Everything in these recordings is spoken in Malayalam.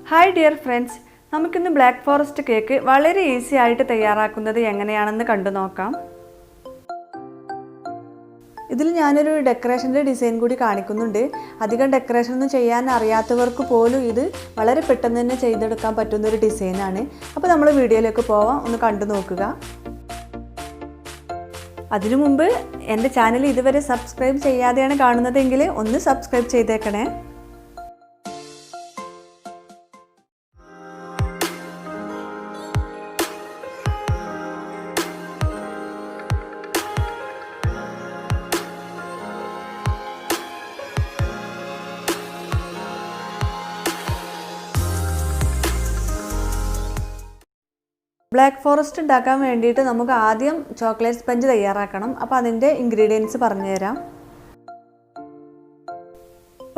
ഹായ് ഡിയർ ഫ്രണ്ട്സ്, നമുക്കിന്ന് ബ്ലാക്ക് ഫോറസ്റ്റ് കേക്ക് വളരെ ഈസി ആയിട്ട് തയ്യാറാക്കുന്നത് എങ്ങനെയാണെന്ന് കണ്ടു നോക്കാം. ഇതിൽ ഞാനൊരു ഡെക്കറേഷൻ്റെ ഡിസൈൻ കൂടി കാണിക്കുന്നുണ്ട്. അധികം ഡെക്കറേഷൻ ഒന്നും ചെയ്യാൻ അറിയാത്തവർക്ക് പോലും ഇത് വളരെ പെട്ടെന്ന് തന്നെ ചെയ്തെടുക്കാൻ പറ്റുന്നൊരു ഡിസൈനാണ്. അപ്പോൾ നമ്മൾ വീഡിയോയിലേക്ക് പോവാം, ഒന്ന് കണ്ടു നോക്കുക. അതിനു മുമ്പ് എൻ്റെ ചാനൽ ഇതുവരെ സബ്സ്ക്രൈബ് ചെയ്യാതെയാണ് കാണുന്നതെങ്കിൽ ഒന്ന് സബ്സ്ക്രൈബ് ചെയ്തേക്കണേ. ബ്ലാക്ക് ഫോറസ്റ്റ് ഉണ്ടാക്കാൻ വേണ്ടിയിട്ട് നമുക്ക് ആദ്യം ചോക്ലേറ്റ് സ്പഞ്ച് തയ്യാറാക്കണം. അപ്പോൾ അതിൻ്റെ ഇൻഗ്രീഡിയൻസ് പറഞ്ഞുതരാം.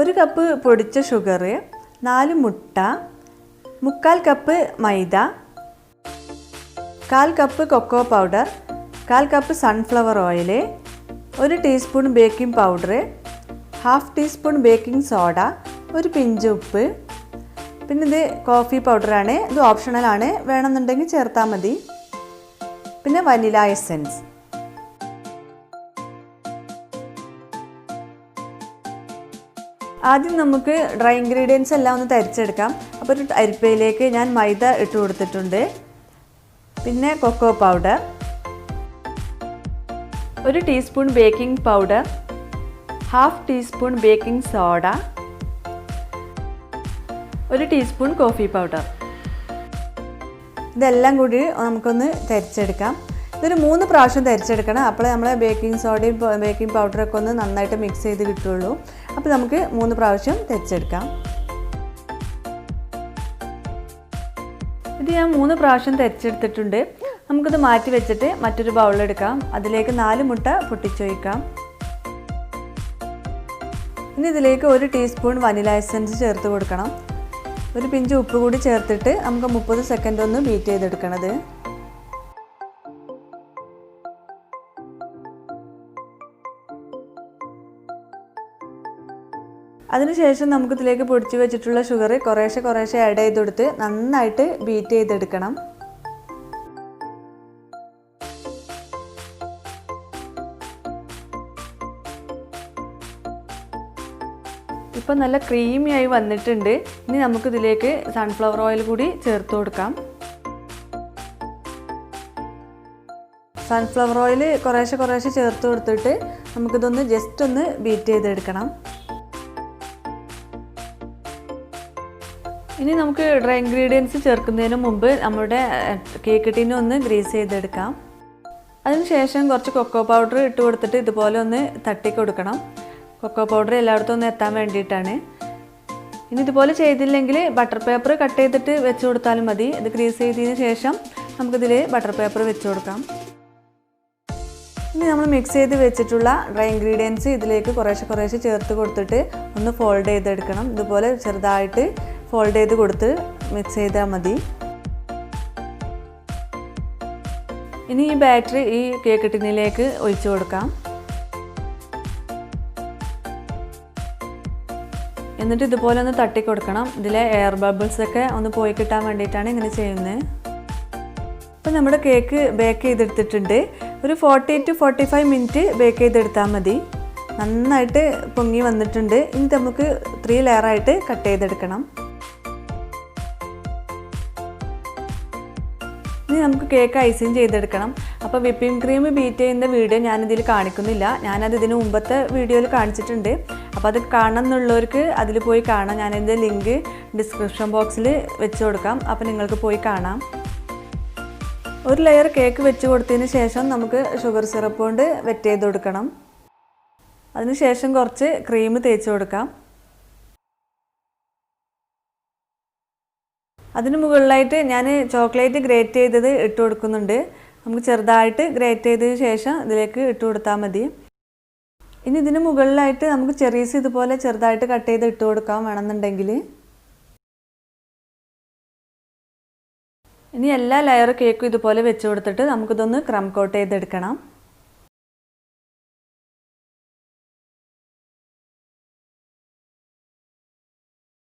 1 കപ്പ് പൊടിച്ച ഷുഗർ, 4 മുട്ട, 3/4 cup maida, 1/4 cup cocoa powder, 1/4 cup sunflower oil, 1 teaspoon baking powder, 1/2 teaspoon baking soda, 1 pinch ഉപ്പ്. പിന്നെ ഇത് കോഫി പൗഡറാണ്, ഇത് ഓപ്ഷണലാണ്, വേണമെന്നുണ്ടെങ്കിൽ ചേർത്താൽ മതി. പിന്നെ വനില എസൻസ്. ആദ്യം നമുക്ക് ഡ്രൈ ഇൻഗ്രീഡിയൻസ് എല്ലാം ഒന്ന് തരിച്ചെടുക്കാം. അപ്പോൾ ഒരു അരിപ്പയിലേക്ക് ഞാൻ മൈദ ഇട്ട് കൊടുത്തിട്ടുണ്ട്. പിന്നെ cocoa powder, 1 teaspoon baking powder, 1/2 teaspoon baking soda, 1 teaspoon coffee powder. ഇതെല്ലാം കൂടി നമുക്കൊന്ന് തരിച്ചെടുക്കാം. ഇതൊരു 3 പ്രാവശ്യം തരിച്ചെടുക്കണം. അപ്പോൾ നമ്മൾ ബേക്കിംഗ് സോഡയും ബേക്കിംഗ് പൗഡറൊക്കെ ഒന്ന് നന്നായിട്ട് മിക്സ് ചെയ്ത് കിട്ടുള്ളൂ. അപ്പോൾ നമുക്ക് 3 പ്രാവശ്യം തരിച്ചെടുക്കാം. ഇത് ഞാൻ 3 പ്രാവശ്യം തരിച്ചെടുത്തിട്ടുണ്ട്. നമുക്കിത് മാറ്റി വെച്ചിട്ട് മറ്റൊരു ബൗളെടുക്കാം. അതിലേക്ക് 4 മുട്ട പൊട്ടിച്ചൊഴിക്കാം. ഇനി ഇതിലേക്ക് 1 ടീസ്പൂൺ വനില എസൻസ് ചേർത്ത് കൊടുക്കണം. 1 പിഞ്ച് ഉപ്പ് കൂടി ചേർത്തിട്ട് നമുക്ക് 30 സെക്കൻഡ് ഒന്ന് ബീറ്റ് ചെയ്തെടുക്കണത്. അതിനുശേഷം നമുക്കിതിലേക്ക് പൊടിച്ചു വെച്ചിട്ടുള്ള ഷുഗർ കുറേശ്ശെ ആഡ് ചെയ്ത് കൊടുത്ത് നന്നായിട്ട് ബീറ്റ് ചെയ്തെടുക്കണം. ഇപ്പം നല്ല ക്രീമി ആയി വന്നിട്ടുണ്ട്. ഇനി നമുക്കിതിലേക്ക് സൺഫ്ലവർ ഓയിൽ കൂടി ചേർത്ത് കൊടുക്കാം. സൺഫ്ലവർ ഓയിൽ കുറേശ്ശെ ചേർത്ത് കൊടുത്തിട്ട് നമുക്കിതൊന്ന് ജസ്റ്റ് ഒന്ന് ബീറ്റ് ചെയ്തെടുക്കണം. ഇനി നമുക്ക് ഡ്രൈ ഇൻഗ്രീഡിയൻസ് ചേർക്കുന്നതിന് മുമ്പ് നമ്മുടെ കേക്ക് ടിന്നെ ഒന്ന് ഗ്രീസ് ചെയ്തെടുക്കാം. അതിനുശേഷം കുറച്ച് കൊക്കോ പൗഡർ ഇട്ട് കൊടുത്തിട്ട് ഇതുപോലെ ഒന്ന് തട്ടി കൊടുക്കണം. കൊക്കോ പൗഡർ എല്ലായിടത്തും ഒന്ന് എത്താൻ വേണ്ടിയിട്ടാണ്. ഇനി ഇതുപോലെ ചെയ്തില്ലെങ്കിൽ ബട്ടർ പേപ്പർ കട്ട് ചെയ്തിട്ട് വെച്ച് കൊടുത്താലും മതി. ഇത് ഗ്രീസ് ചെയ്തതിന് ശേഷം നമുക്കിതിൽ ബട്ടർ പേപ്പർ വെച്ച് കൊടുക്കാം. ഇനി നമ്മൾ മിക്സ് ചെയ്ത് വെച്ചിട്ടുള്ള ഡ്രൈ ഇൻഗ്രീഡിയൻസ് ഇതിലേക്ക് കുറേശ്ശെ ചേർത്ത് കൊടുത്തിട്ട് ഒന്ന് ഫോൾഡ് ചെയ്തെടുക്കണം. ഇതുപോലെ ചെറുതായിട്ട് ഫോൾഡ് ചെയ്ത് കൊടുത്ത് മിക്സ് ചെയ്താൽ മതി. ഇനി ഈ ബാറ്റർ ഈ കേക്ക് ടിന്നിലേക്ക് ഒഴിച്ചു കൊടുക്കാം. എന്നിട്ട് ഇതുപോലെ ഒന്ന് തട്ടി കൊടുക്കണം. ഇതിലെ എയർ ബബിൾസ് ഒക്കെ ഒന്ന് പോയി കിട്ടാൻ വേണ്ടിയിട്ടാണ് ഇങ്ങനെ ചെയ്യുന്നത്. അപ്പോൾ നമ്മുടെ കേക്ക് ബേക്ക് ചെയ്തെടുത്തിട്ടുണ്ട്. ഒരു 40 to 45 മിനിറ്റ് ബേക്ക് ചെയ്തെടുത്താൽ മതി. നന്നായിട്ട് പൊങ്ങി വന്നിട്ടുണ്ട്. ഇനി നമുക്ക് 3 ലെയറായിട്ട് കട്ട് ചെയ്തെടുക്കണം. ഇനി നമുക്ക് കേക്ക് ഐസിങ് ചെയ്തെടുക്കണം. അപ്പോൾ വിപ്പിംഗ് ക്രീം ബീറ്റ് ചെയ്യുന്ന വീഡിയോ ഞാനിതിൽ കാണിക്കുന്നില്ല. ഞാനത് ഇതിന് മുമ്പത്തെ വീഡിയോയിൽ കാണിച്ചിട്ടുണ്ട്. അപ്പോൾ അത് കാണണം എന്നുള്ളവർക്ക് അതിൽ പോയി കാണാം. ഞാനതിൻ്റെ ലിങ്ക് ഡിസ്ക്രിപ്ഷൻ ബോക്സിൽ വെച്ച് കൊടുക്കാം. അപ്പോൾ നിങ്ങൾക്ക് പോയി കാണാം. 1 ലെയർ കേക്ക് വെച്ച് കൊടുത്തതിന് ശേഷം നമുക്ക് ഷുഗർ സിറപ്പ് കൊണ്ട് വെറ്റ് ചെയ്ത് കൊടുക്കണം. അതിനുശേഷം കുറച്ച് ക്രീം തേച്ച് കൊടുക്കാം. അതിന് മുകളിലായിട്ട് ഞാൻ ചോക്ലേറ്റ് ഗ്രേറ്റ് ചെയ്തത് ഇട്ട് കൊടുക്കുന്നുണ്ട്. നമുക്ക് ചെറുതായിട്ട് ഗ്രേറ്റ് ചെയ്തതിന് ശേഷം ഇതിലേക്ക് ഇട്ട് കൊടുത്താൽ മതി. ഇനി ഇതിന് മുകളിലായിട്ട് നമുക്ക് ചെറീസ് ഇതുപോലെ ചെറുതായിട്ട് കട്ട് ചെയ്ത് ഇട്ട് കൊടുക്കാം വേണമെന്നുണ്ടെങ്കിൽ. ഇനി എല്ലാ ലെയർ കേക്കും ഇതുപോലെ വെച്ച് കൊടുത്തിട്ട് നമുക്കിതൊന്ന് ക്രം കോട്ട് ചെയ്തെടുക്കണം.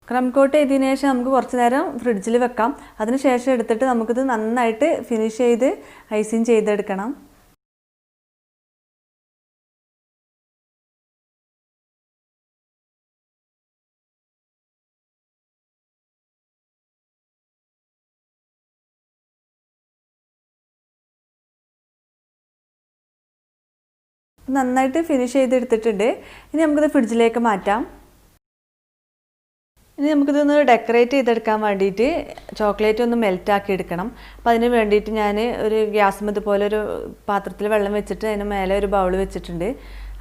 ക്രം കോട്ട് ചെയ്തതിന് ശേഷം നമുക്ക് കുറച്ച് നേരം ഫ്രിഡ്ജിൽ വെക്കാം. അതിന് ശേഷം എടുത്തിട്ട് നമുക്കിത് നന്നായിട്ട് ഫിനിഷ് ചെയ്ത് ഐസിങ് ചെയ്തെടുക്കണം. നന്നായിട്ട് ഫിനിഷ് ചെയ്തെടുത്തിട്ടുണ്ട്. ഇനി നമുക്കിത് ഫ്രിഡ്ജിലേക്ക് മാറ്റാം. ഇനി നമുക്കിതൊന്ന് ഡെക്കറേറ്റ് ചെയ്തെടുക്കാൻ വേണ്ടിയിട്ട് ചോക്ലേറ്റ് ഒന്ന് മെൽറ്റാക്കി എടുക്കണം. അപ്പോൾ അതിന് വേണ്ടിയിട്ട് ഞാൻ ഒരു ഗ്യാസ് ഇതുപോലെ ഒരു പാത്രത്തിൽ വെള്ളം വെച്ചിട്ട് അതിന് മേലെ ഒരു ബൗൾ വെച്ചിട്ടുണ്ട്.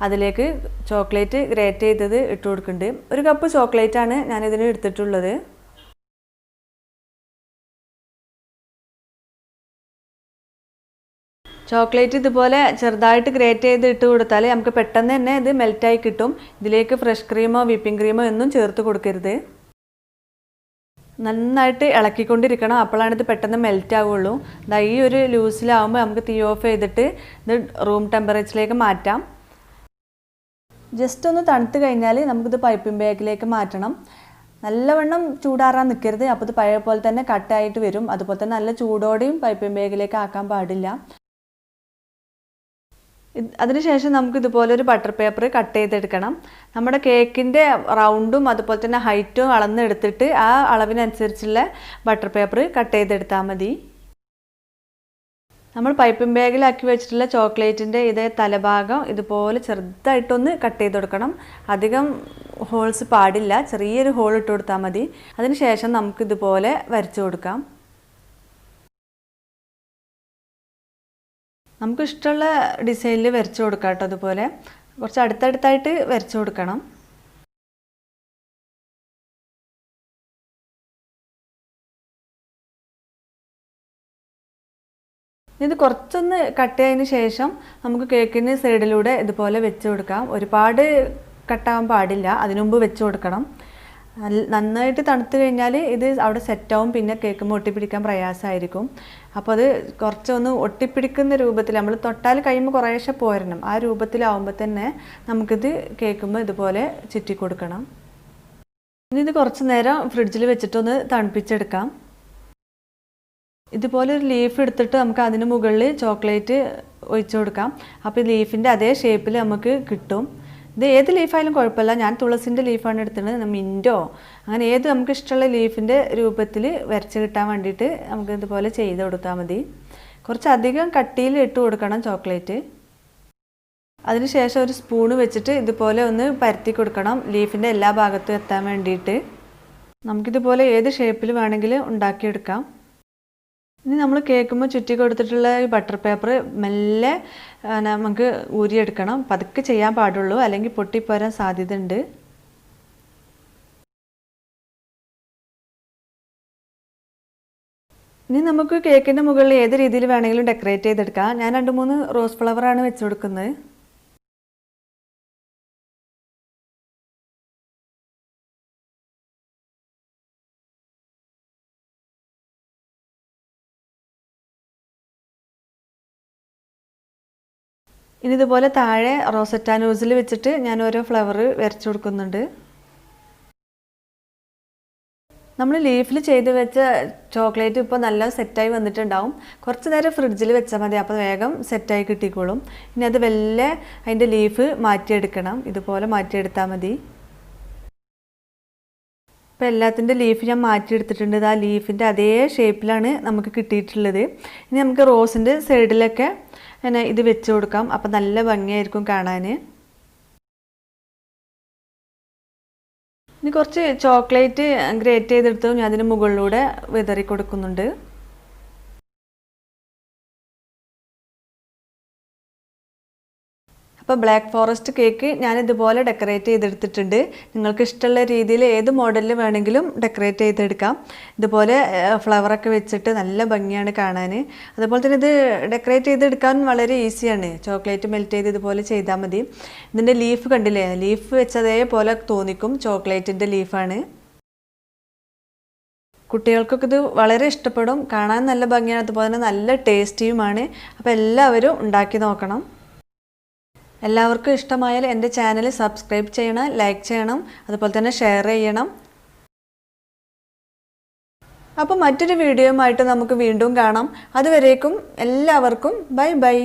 അതിലേക്ക് ചോക്ലേറ്റ് ഗ്രേറ്റ് ചെയ്തത് ഇട്ട് കൊടുക്കുന്നുണ്ട്. 1 കപ്പ് ചോക്ലേറ്റാണ് ഞാനിതിന് എടുത്തിട്ടുള്ളത്. ചോക്ലേറ്റ് ഇതുപോലെ ചെറുതായിട്ട് ഗ്രേറ്റ് ചെയ്ത് ഇട്ട് കൊടുത്താൽ നമുക്ക് പെട്ടെന്ന് തന്നെ ഇത് മെൽറ്റായി കിട്ടും. ഇതിലേക്ക് ഫ്രഷ് ക്രീമോ വിപ്പിംഗ് ക്രീമോ ഒന്നും ചേർത്ത് കൊടുക്കരുത്. നന്നായിട്ട് ഇളക്കിക്കൊണ്ടിരിക്കണം. അപ്പോഴാണ് ഇത് പെട്ടെന്ന് മെൽറ്റ് ആവുള്ളൂ. ഈ ഒരു ലൂസിലാവുമ്പോൾ നമുക്ക് തീ ഓഫ് ചെയ്തിട്ട് ഇത് റൂം ടെമ്പറേച്ചറിലേക്ക് മാറ്റാം. ജസ്റ്റ് ഒന്ന് തണുത്ത് കഴിഞ്ഞാൽ നമുക്കിത് പൈപ്പിംഗ് ബാഗിലേക്ക് മാറ്റണം. നല്ലവണ്ണം ചൂടാറാൻ നിൽക്കരുത്. അപ്പോൾ ഇത് പഴയ പോലെ തന്നെ കട്ടായിട്ട് വരും. അതുപോലെ തന്നെ നല്ല ചൂടോടെയും പൈപ്പിംഗ് ബാഗിലേക്ക് ആക്കാൻ പാടില്ല. അതിനുശേഷം നമുക്ക് ഇതുപോലെ ഒരു ബട്ടർ പേപ്പർ കട്ട് ചെയ്തെടുക്കണം. നമ്മുടെ കേക്കിൻ്റെ റൗണ്ടും അതുപോലെ തന്നെ ഹൈറ്റും അളന്നെടുത്തിട്ട് ആ അളവിനനുസരിച്ചുള്ള ബട്ടർ പേപ്പർ കട്ട് ചെയ്തെടുത്താൽ മതി. നമ്മൾ പൈപ്പിംഗ് ബാഗിലാക്കി വെച്ചിട്ടുള്ള ചോക്ലേറ്റിൻ്റെ ഇതേ തലഭാഗം ഇതുപോലെ ചെറുതായിട്ടൊന്ന് കട്ട് ചെയ്ത് കൊടുക്കണം. അധികം ഹോൾസ് പാടില്ല. ചെറിയൊരു ഹോൾ ഇട്ട് കൊടുത്താൽ മതി. അതിനുശേഷം നമുക്കിതുപോലെ വരച്ചു കൊടുക്കാം. നമുക്ക് ഇഷ്ടമുള്ള ഡിസൈനിൽ വരച്ചു കൊടുക്കാം കേട്ടോ. അതുപോലെ കുറച്ച് അടുത്തടുത്തായിട്ട് വരച്ചു കൊടുക്കണം. ഇത് കുറച്ചൊന്ന് കട്ട് ചെയ്തതിന് ശേഷം നമുക്ക് കേക്കിന് സൈഡിലൂടെ ഇതുപോലെ വെച്ച് കൊടുക്കാം. ഒരുപാട് കട്ടാവാൻ പാടില്ല. അതിനുമുമ്പ് വെച്ച് കൊടുക്കണം. നന്നായിട്ട് തണുത്ത് കഴിഞ്ഞാൽ ഇത് അവിടെ സെറ്റാവും. പിന്നെ കേക്ക് ഒട്ടിപ്പിടിക്കാൻ പ്രയാസമായിരിക്കും. അപ്പോൾ അത് കുറച്ചൊന്ന് ഒട്ടിപ്പിടിക്കുന്ന രൂപത്തിൽ നമ്മൾ തൊട്ടാൽ കഴിയുമ്പോൾ കുറേശ്ശെ പോരണം. ആ രൂപത്തിലാവുമ്പോൾ തന്നെ നമുക്കിത് കേൾക്കുമ്പോൾ ഇതുപോലെ ചുറ്റി കൊടുക്കണം. ഇനി ഇത് കുറച്ച് നേരം ഫ്രിഡ്ജിൽ വെച്ചിട്ടൊന്ന് തണുപ്പിച്ചെടുക്കാം. ഇതുപോലെ ഒരു ലീഫ് എടുത്തിട്ട് നമുക്ക് അതിന് മുകളിൽ ചോക്ലേറ്റ് ഒഴിച്ചു കൊടുക്കാം. അപ്പോൾ ഈ ലീഫിൻ്റെ അതേ ഷേപ്പിൽ നമുക്ക് കിട്ടും. ഇത് ഏത് ലീഫായാലും കുഴപ്പമില്ല. ഞാൻ തുളസിൻ്റെ ലീഫാണ് എടുത്തത്. മിൻറ്റോ അങ്ങനെ ഏത് നമുക്ക് ഇഷ്ടമുള്ള ലീഫിൻ്റെ രൂപത്തിൽ വരച്ച് കിട്ടാൻ വേണ്ടിയിട്ട് നമുക്ക് ഇതുപോലെ ചെയ്ത് കൊടുത്താൽ മതി. കുറച്ചധികം കട്ടിയിൽ ഇട്ട് കൊടുക്കണം ചോക്ലേറ്റ്. അതിനുശേഷം ഒരു സ്പൂണ് വെച്ചിട്ട് ഇതുപോലെ ഒന്ന് പരത്തി കൊടുക്കണം ലീഫിൻ്റെ എല്ലാ ഭാഗത്തും എത്താൻ വേണ്ടിയിട്ട്. നമുക്കിതുപോലെ ഏത് ഷേപ്പിൽ വേണമെങ്കിലും ഉണ്ടാക്കിയെടുക്കാം. ഇനി നമ്മൾ കേൾക്കുമ്പോൾ ചുറ്റി കൊടുത്തിട്ടുള്ള ഈ ബട്ടർ പേപ്പർ മെല്ലെ നമുക്ക് ഊരിയെടുക്കണം. പതുക്കെ ചെയ്യാൻ പാടുള്ളൂ, അല്ലെങ്കിൽ പൊട്ടിപ്പോരാൻ സാധ്യത ഉണ്ട്. ഇനി നമുക്ക് കേക്കിൻ്റെ മുകളിൽ ഏത് രീതിയിൽ വേണമെങ്കിലും ഡെക്കറേറ്റ് ചെയ്തെടുക്കാം. ഞാൻ 2-3 റോസ് ഫ്ലവറാണ് വെച്ച് കൊടുക്കുന്നത്. ഇനി ഇതുപോലെ താഴെ റോസറ്റ അനൂസിൽ വെച്ചിട്ട് ഞാൻ ഓരോ ഫ്ലവർ വരച്ചു കൊടുക്കുന്നുണ്ട്. നമ്മൾ ലീഫിൽ ചെയ്ത് വെച്ച ചോക്ലേറ്റ് ഇപ്പോൾ നല്ല സെറ്റായി വന്നിട്ടുണ്ടാവും. കുറച്ച് നേരം ഫ്രിഡ്ജിൽ വെച്ചാൽ മതി. അപ്പോൾ വേഗം സെറ്റായി കിട്ടിക്കോളും. ഇനി അത് വെല്ലെ അതിൻ്റെ ലീഫ് മാറ്റിയെടുക്കണം. ഇതുപോലെ മാറ്റിയെടുത്താൽ മതി. ഇപ്പോൾ എല്ലാത്തിൻ്റെ ലീഫ് ഞാൻ മാറ്റിയെടുത്തിട്ടുണ്ട്. ആ ലീഫിൻ്റെ അതേ ഷേപ്പിലാണ് നമുക്ക് കിട്ടിയിട്ടുള്ളത്. ഇനി നമുക്ക് റോസിൻ്റെ സൈഡിലൊക്കെ ഇത് വെച്ച് കൊടുക്കാം. അപ്പം നല്ല ഭംഗിയായിരിക്കും കാണാൻ. ഇനി കുറച്ച് ചോക്ലേറ്റ് ഗ്രേറ്റ് ചെയ്തെടുത്ത് ഞാൻ അതിന് മുകളിലൂടെ വിതറി കൊടുക്കുന്നുണ്ട്. അപ്പോൾ ബ്ലാക്ക് ഫോറസ്റ്റ് കേക്ക് ഞാനിതുപോലെ ഡെക്കറേറ്റ് ചെയ്തെടുത്തിട്ടുണ്ട്. നിങ്ങൾക്ക് ഇഷ്ടമുള്ള രീതിയിൽ ഏത് മോഡലിൽ വേണമെങ്കിലും ഡെക്കറേറ്റ് ചെയ്തെടുക്കാം. ഇതുപോലെ ഫ്ലവറൊക്കെ വെച്ചിട്ട് നല്ല ഭംഗിയാണ് കാണാൻ. അതുപോലെ തന്നെ ഇത് ഡെക്കറേറ്റ് ചെയ്തെടുക്കാൻ വളരെ ഈസിയാണ്. ചോക്ലേറ്റ് മെൽറ്റ് ചെയ്ത് ഇതുപോലെ ചെയ്താൽ മതി. ഇതിൻ്റെ ലീഫ് കണ്ടില്ലേ, ലീഫ് വെച്ചതേപോലെ തോന്നിക്കും. ചോക്ലേറ്റിൻ്റെ ലീഫാണ്. കുട്ടികൾക്കൊക്കെ ഇത് വളരെ ഇഷ്ടപ്പെടും. കാണാൻ നല്ല ഭംഗിയാണ്, അതുപോലെ തന്നെ നല്ല ടേസ്റ്റിയുമാണ്. അപ്പോൾ എല്ലാവരും ഉണ്ടാക്കി നോക്കണം. എല്ലാവർക്കും ഇഷ്ടമായാൽ എൻ്റെ ചാനൽ സബ്സ്ക്രൈബ് ചെയ്യണം, ലൈക്ക് ചെയ്യണം, അതുപോലെ തന്നെ ഷെയർ ചെയ്യണം. അപ്പോൾ മറ്റൊരു വീഡിയോയുമായിട്ട് നമുക്ക് വീണ്ടും കാണാം. അതുവരേക്കും എല്ലാവർക്കും ബൈ ബൈ.